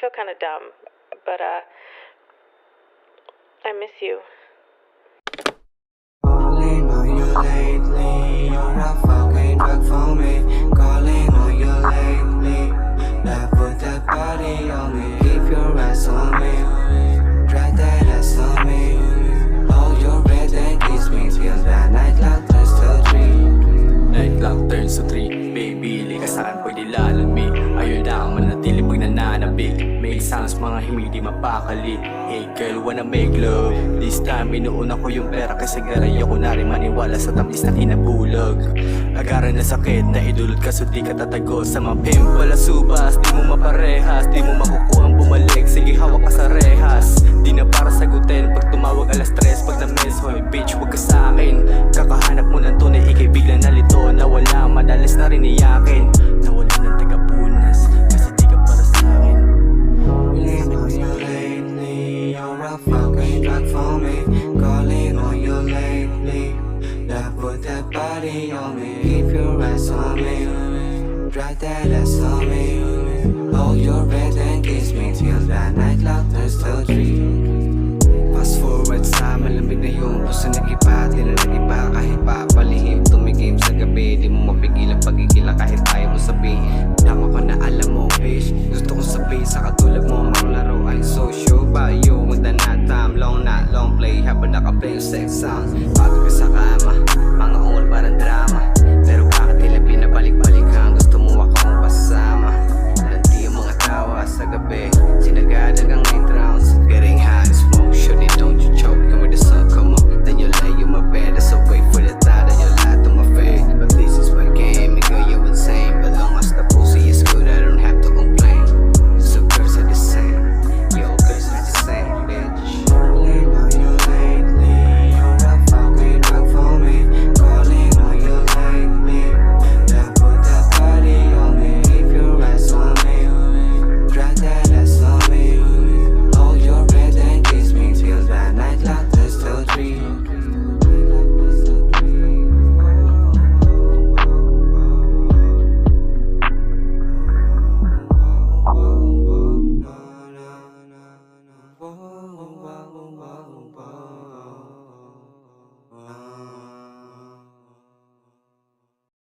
feel kind of dumb, but I miss you. Calling on you lately, you're a fucking drug for me. Calling on you lately, that put that body on me. Keep your ass on me, drag that ass on me. Hold your breath and kiss me till that night clock turns to 3. Night clock turns to 3. Baby, ili ka saan pwede lalamig. Ayaw lang manatili pag nananabig. Make sounds, mga hindi mapakali. Hey girl, wanna make love. This time, inuuna ko yung pera kasi garay ako na rin maniwala sa tamis na kinabulog. Agaran na sakit na idulot ka so di ka tatago. Sa mga pimple subas, di mo maparehas. Di mo makukuha ang bumalik, sige hawak ka sa rehas. Di na para sagutin pag tumawag alas 3. Pag na-miss, hoy bitch, wag ka sa akin. Kakahanap mo ng tunay, ikay bigla nalito. Nawala, madalas na rin iyakin. Nawala ng tagapunas, kasi di ka para sa akin. Calling on you lately, you're a fucking drug for me. Calling on you lately, that put that body on me. Keep your ass on me, drag that ass on me. Hold your breath and kiss me till that night clock turns to 3. Fast forward sa malamig na yung puso nag-iba. Di na nag-iba kahit papalihim. Tumigim sa gabi, di mo mapigil ang pagkikila kahit ayaw mo sabihin. Tama ko na alam mo, bitch. Gusto ko sabihin sa katulad mo maglaro. I'm so sure about you. Wanda na time, long play habang naka-play yung sex sounds. Bago ka sa kama, mga ungol parang drama.